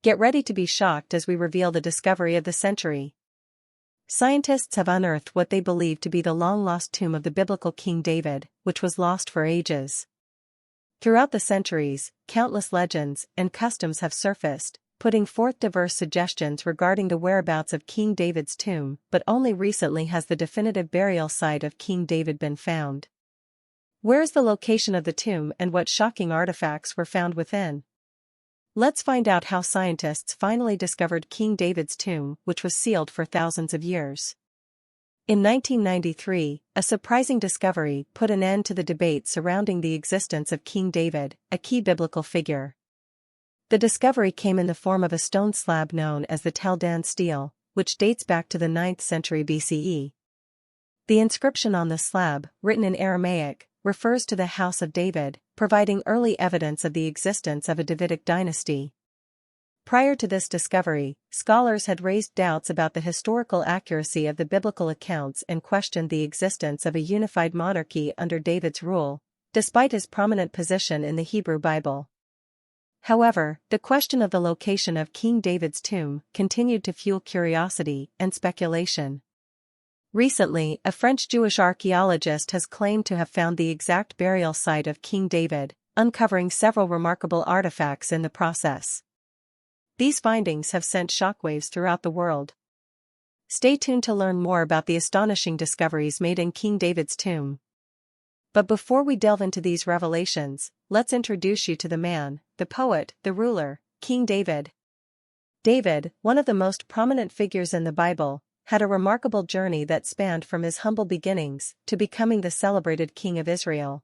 Get ready to be shocked as we reveal the discovery of the century. Scientists have unearthed what they believe to be the long-lost tomb of the biblical King David, which was lost for ages. Throughout the centuries, countless legends and customs have surfaced, putting forth diverse suggestions regarding the whereabouts of King David's tomb, but only recently has the definitive burial site of King David been found. Where is the location of the tomb and what shocking artifacts were found within? Let's find out how scientists finally discovered King David's tomb, which was sealed for thousands of years. In 1993, a surprising discovery put an end to the debate surrounding the existence of King David, a key biblical figure. The discovery came in the form of a stone slab known as the Tel Dan stele, which dates back to the 9th century BCE. The inscription on the slab, written in Aramaic, refers to the House of David, providing early evidence of the existence of a Davidic dynasty. Prior to this discovery, scholars had raised doubts about the historical accuracy of the biblical accounts and questioned the existence of a unified monarchy under David's rule, despite his prominent position in the Hebrew Bible. However, the question of the location of King David's tomb continued to fuel curiosity and speculation. Recently, a French Jewish archaeologist has claimed to have found the exact burial site of King David, uncovering several remarkable artifacts in the process. These findings have sent shockwaves throughout the world. Stay tuned to learn more about the astonishing discoveries made in King David's tomb. But before we delve into these revelations, let's introduce you to the man, the poet, the ruler, King David. David, one of the most prominent figures in the Bible, had a remarkable journey that spanned from his humble beginnings to becoming the celebrated King of Israel.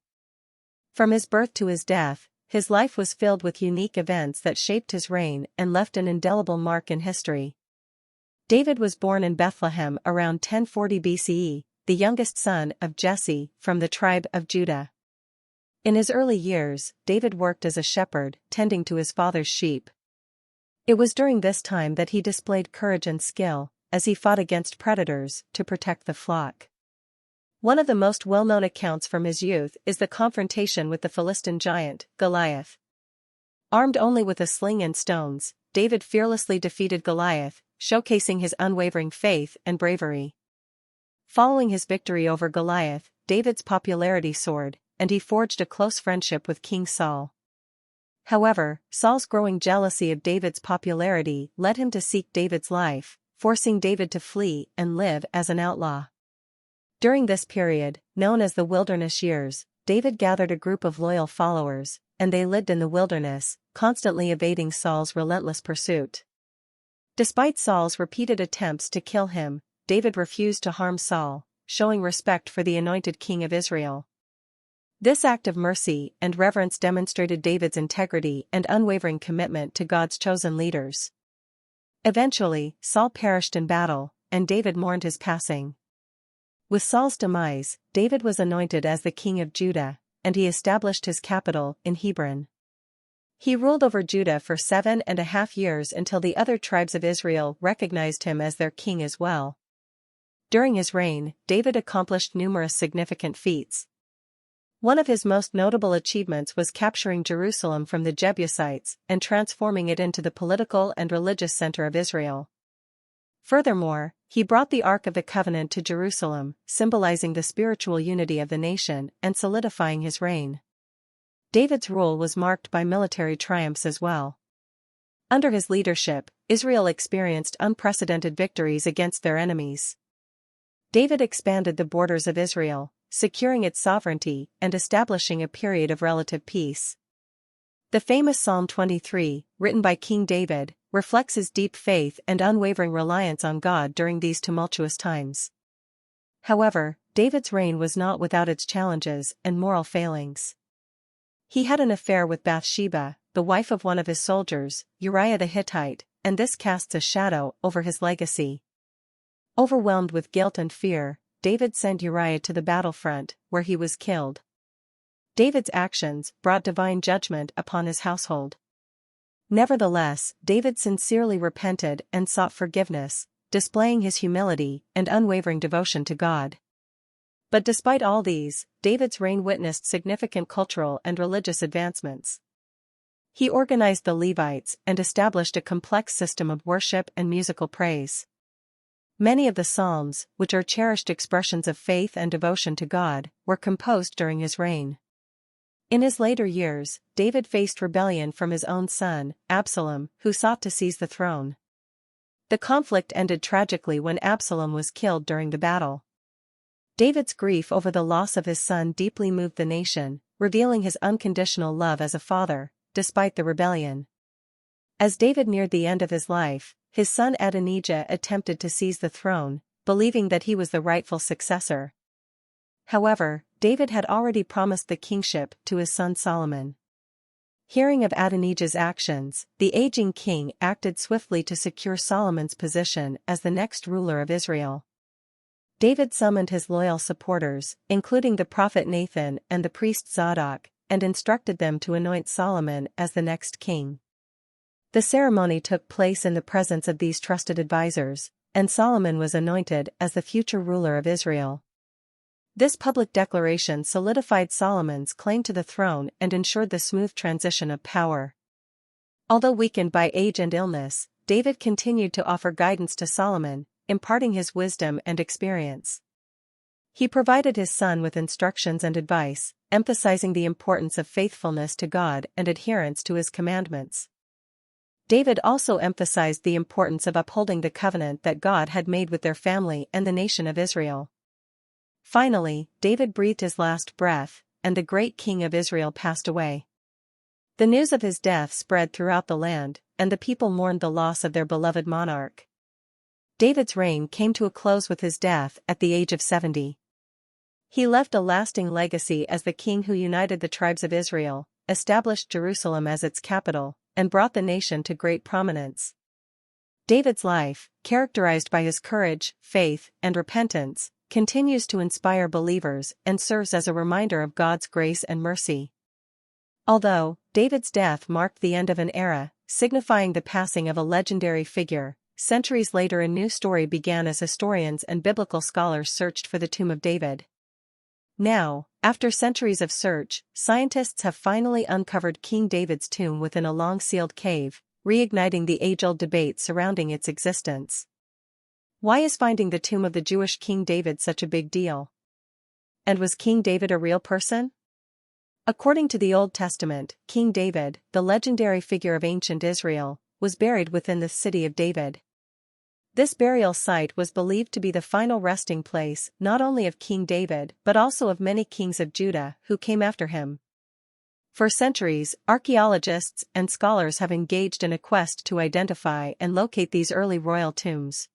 From his birth to his death, his life was filled with unique events that shaped his reign and left an indelible mark in history. David was born in Bethlehem around 1040 BCE, the youngest son of Jesse from the tribe of Judah. In his early years, David worked as a shepherd, tending to his father's sheep. It was during this time that he displayed courage and skill, as he fought against predators to protect the flock. One of the most well-known accounts from his youth is the confrontation with the Philistine giant, Goliath. Armed only with a sling and stones, David fearlessly defeated Goliath, showcasing his unwavering faith and bravery. Following his victory over Goliath, David's popularity soared, and he forged a close friendship with King Saul. However, Saul's growing jealousy of David's popularity led him to seek David's life, forcing David to flee and live as an outlaw. During this period, known as the wilderness years, David gathered a group of loyal followers, and they lived in the wilderness, constantly evading Saul's relentless pursuit. Despite Saul's repeated attempts to kill him, David refused to harm Saul, showing respect for the anointed king of Israel. This act of mercy and reverence demonstrated David's integrity and unwavering commitment to God's chosen leaders. Eventually, Saul perished in battle, and David mourned his passing. With Saul's demise, David was anointed as the king of Judah, and he established his capital in Hebron. He ruled over Judah for 7.5 years until the other tribes of Israel recognized him as their king as well. During his reign, David accomplished numerous significant feats. One of his most notable achievements was capturing Jerusalem from the Jebusites and transforming it into the political and religious center of Israel. Furthermore, he brought the Ark of the Covenant to Jerusalem, symbolizing the spiritual unity of the nation and solidifying his reign. David's rule was marked by military triumphs as well. Under his leadership, Israel experienced unprecedented victories against their enemies. David expanded the borders of Israel, securing its sovereignty and establishing a period of relative peace. The famous Psalm 23, written by King David, reflects his deep faith and unwavering reliance on God during these tumultuous times. However, David's reign was not without its challenges and moral failings. He had an affair with Bathsheba, the wife of one of his soldiers, Uriah the Hittite, and this casts a shadow over his legacy. Overwhelmed with guilt and fear, David sent Uriah to the battlefront, where he was killed. David's actions brought divine judgment upon his household. Nevertheless, David sincerely repented and sought forgiveness, displaying his humility and unwavering devotion to God. But despite all these, David's reign witnessed significant cultural and religious advancements. He organized the Levites and established a complex system of worship and musical praise. Many of the Psalms, which are cherished expressions of faith and devotion to God, were composed during his reign. In his later years, David faced rebellion from his own son, Absalom, who sought to seize the throne. The conflict ended tragically when Absalom was killed during the battle. David's grief over the loss of his son deeply moved the nation, revealing his unconditional love as a father, despite the rebellion. As David neared the end of his life, his son Adonijah attempted to seize the throne, believing that he was the rightful successor. However, David had already promised the kingship to his son Solomon. Hearing of Adonijah's actions, the aging king acted swiftly to secure Solomon's position as the next ruler of Israel. David summoned his loyal supporters, including the prophet Nathan and the priest Zadok, and instructed them to anoint Solomon as the next king. The ceremony took place in the presence of these trusted advisors, and Solomon was anointed as the future ruler of Israel. This public declaration solidified Solomon's claim to the throne and ensured the smooth transition of power. Although weakened by age and illness, David continued to offer guidance to Solomon, imparting his wisdom and experience. He provided his son with instructions and advice, emphasizing the importance of faithfulness to God and adherence to his commandments. David also emphasized the importance of upholding the covenant that God had made with their family and the nation of Israel. Finally, David breathed his last breath, and the great king of Israel passed away. The news of his death spread throughout the land, and the people mourned the loss of their beloved monarch. David's reign came to a close with his death at the age of 70. He left a lasting legacy as the king who united the tribes of Israel, established Jerusalem as its capital, and brought the nation to great prominence. David's life, characterized by his courage, faith, and repentance, continues to inspire believers and serves as a reminder of God's grace and mercy. Although David's death marked the end of an era, signifying the passing of a legendary figure, centuries later a new story began as historians and biblical scholars searched for the tomb of David. Now, after centuries of search, scientists have finally uncovered King David's tomb within a long-sealed cave, reigniting the age-old debate surrounding its existence. Why is finding the tomb of the Jewish King David such a big deal? And was King David a real person? According to the Old Testament, King David, the legendary figure of ancient Israel, was buried within the city of David. This burial site was believed to be the final resting place not only of King David but also of many kings of Judah who came after him. For centuries, archaeologists and scholars have engaged in a quest to identify and locate these early royal tombs.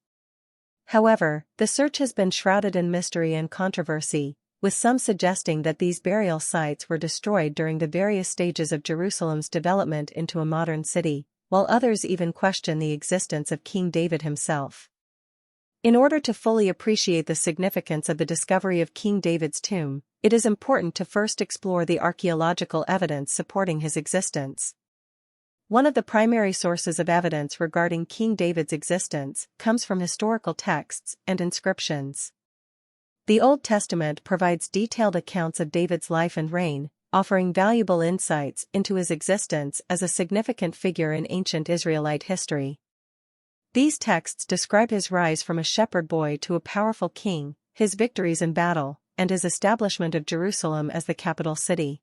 However, the search has been shrouded in mystery and controversy, with some suggesting that these burial sites were destroyed during the various stages of Jerusalem's development into a modern city, while others even question the existence of King David himself. In order to fully appreciate the significance of the discovery of King David's tomb, it is important to first explore the archaeological evidence supporting his existence. One of the primary sources of evidence regarding King David's existence comes from historical texts and inscriptions. The Old Testament provides detailed accounts of David's life and reign, offering valuable insights into his existence as a significant figure in ancient Israelite history. These texts describe his rise from a shepherd boy to a powerful king, his victories in battle, and his establishment of Jerusalem as the capital city.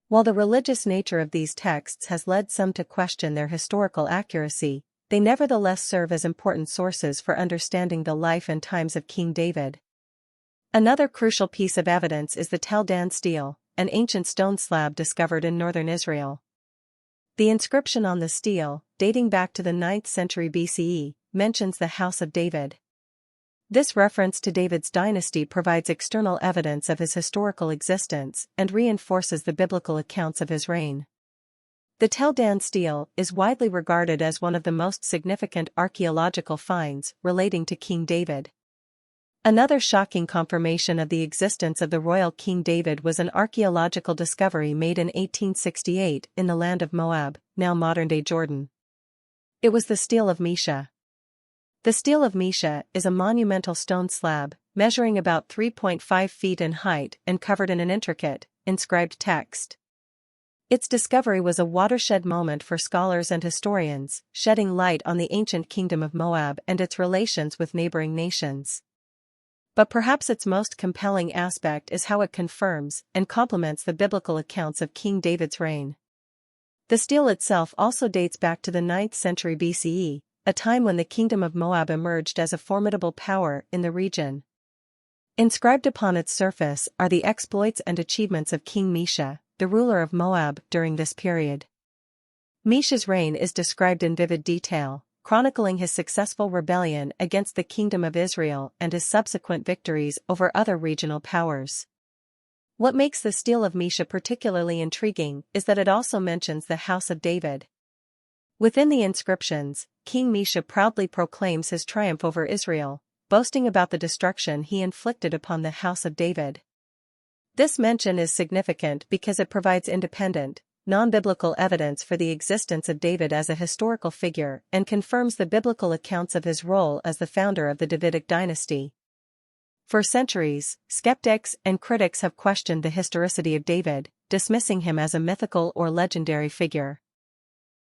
While the religious nature of these texts has led some to question their historical accuracy, they nevertheless serve as important sources for understanding the life and times of King David. Another crucial piece of evidence is the Tel Dan stele, an ancient stone slab discovered in northern Israel. The inscription on the stele, dating back to the 9th century BCE, mentions the House of David. This reference to David's dynasty provides external evidence of his historical existence and reinforces the biblical accounts of his reign. The Tel Dan stele is widely regarded as one of the most significant archaeological finds relating to King David. Another shocking confirmation of the existence of the royal King David was an archaeological discovery made in 1868 in the land of Moab, now modern-day Jordan. It was the stele of Mesha. The stele of Mesha is a monumental stone slab, measuring about 3.5 feet in height and covered in an intricate, inscribed text. Its discovery was a watershed moment for scholars and historians, shedding light on the ancient kingdom of Moab and its relations with neighboring nations. But perhaps its most compelling aspect is how it confirms and complements the biblical accounts of King David's reign. The stele itself also dates back to the 9th century BCE, a time when the kingdom of Moab emerged as a formidable power in the region. Inscribed upon its surface are the exploits and achievements of King Mesha, the ruler of Moab during this period. Mesha's reign is described in vivid detail, chronicling his successful rebellion against the kingdom of Israel and his subsequent victories over other regional powers. What makes the stele of Mesha particularly intriguing is that it also mentions the house of David. Within the inscriptions, King Mesha proudly proclaims his triumph over Israel, boasting about the destruction he inflicted upon the house of David. This mention is significant because it provides independent, non-biblical evidence for the existence of David as a historical figure and confirms the biblical accounts of his role as the founder of the Davidic dynasty. For centuries, skeptics and critics have questioned the historicity of David, dismissing him as a mythical or legendary figure.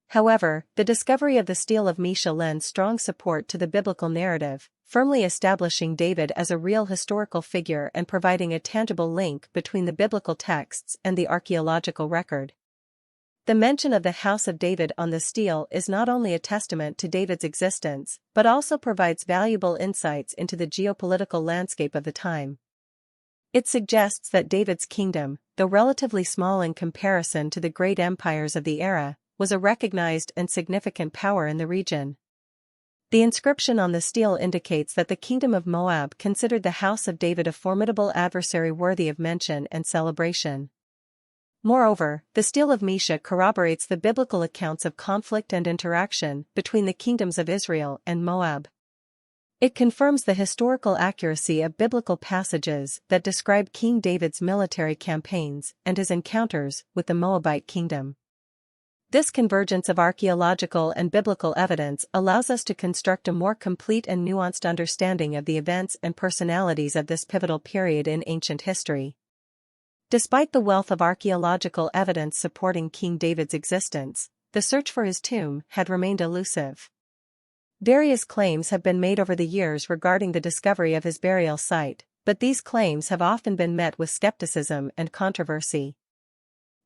However, the discovery of the stele of Mesha lends strong support to the biblical narrative, firmly establishing David as a real historical figure and providing a tangible link between the biblical texts and the archaeological record. The mention of the house of David on the stele is not only a testament to David's existence, but also provides valuable insights into the geopolitical landscape of the time. It suggests that David's kingdom, though relatively small in comparison to the great empires of the era, was a recognized and significant power in the region. The inscription on the stele indicates that the kingdom of Moab considered the house of David a formidable adversary worthy of mention and celebration. Moreover, the stele of Mesha corroborates the biblical accounts of conflict and interaction between the kingdoms of Israel and Moab. It confirms the historical accuracy of biblical passages that describe King David's military campaigns and his encounters with the Moabite kingdom. This convergence of archaeological and biblical evidence allows us to construct a more complete and nuanced understanding of the events and personalities of this pivotal period in ancient history. Despite the wealth of archaeological evidence supporting King David's existence, the search for his tomb had remained elusive. Various claims have been made over the years regarding the discovery of his burial site, but these claims have often been met with skepticism and controversy.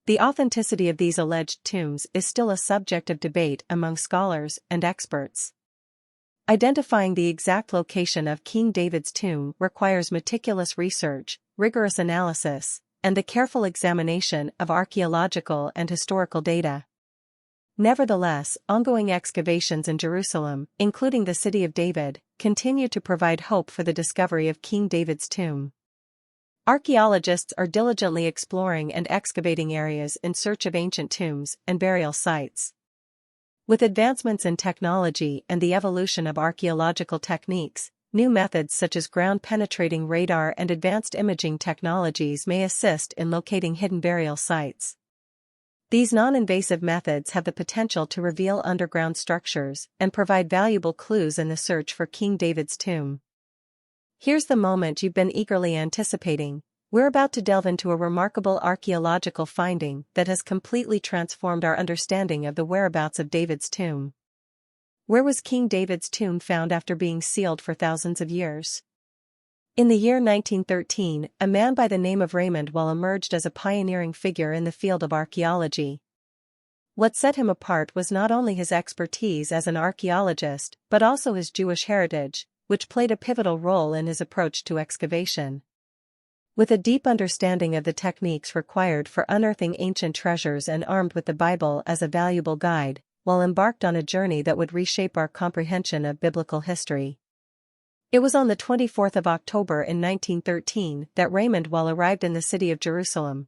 The authenticity of these alleged tombs is still a subject of debate among scholars and experts. Identifying the exact location of King David's tomb requires meticulous research, rigorous analysis, and the careful examination of archaeological and historical data. Nevertheless, ongoing excavations in Jerusalem, including the City of David, continue to provide hope for the discovery of King David's tomb. Archaeologists are diligently exploring and excavating areas in search of ancient tombs and burial sites. With advancements in technology and the evolution of archaeological techniques, new methods such as ground-penetrating radar and advanced imaging technologies may assist in locating hidden burial sites. These non-invasive methods have the potential to reveal underground structures and provide valuable clues in the search for King David's tomb. Here's the moment you've been eagerly anticipating. We're about to delve into a remarkable archaeological finding that has completely transformed our understanding of the whereabouts of David's tomb. Where was King David's tomb found after being sealed for thousands of years? In the year 1913, a man by the name of Raymond Well emerged as a pioneering figure in the field of archaeology. What set him apart was not only his expertise as an archaeologist, but also his Jewish heritage, which played a pivotal role in his approach to excavation. With a deep understanding of the techniques required for unearthing ancient treasures and armed with the Bible as a valuable guide, Well embarked on a journey that would reshape our comprehension of biblical history. It was on the 24th of October in 1913 that Raymond Well arrived in the city of Jerusalem.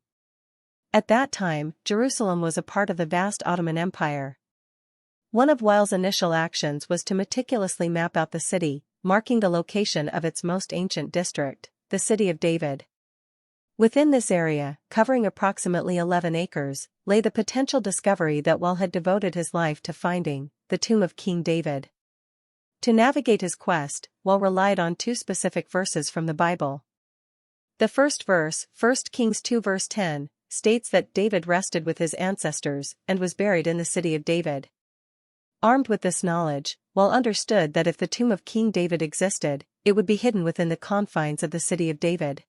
At that time, Jerusalem was a part of the vast Ottoman Empire. One of Well's initial actions was to meticulously map out the city, marking the location of its most ancient district, the City of David. Within this area, covering approximately 11 acres, lay the potential discovery that Well had devoted his life to finding, the tomb of King David. To navigate his quest, Well relied on two specific verses from the Bible. The first verse, 1 Kings 2 verse 10, states that David rested with his ancestors and was buried in the city of David. Armed with this knowledge, Wall understood that if the tomb of King David existed, it would be hidden within the confines of the city of David.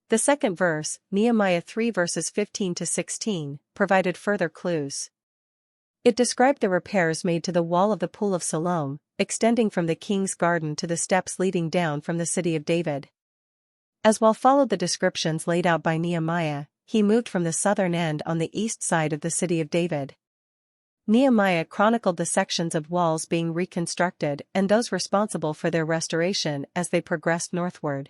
The second verse, Nehemiah 3 verses 15 to 16, provided further clues. It described the repairs made to the wall of the Pool of Siloam, extending from the king's garden to the steps leading down from the city of David. As Wall followed the descriptions laid out by Nehemiah, he moved from the southern end on the east side of the city of David. Nehemiah chronicled the sections of walls being reconstructed and those responsible for their restoration as they progressed northward.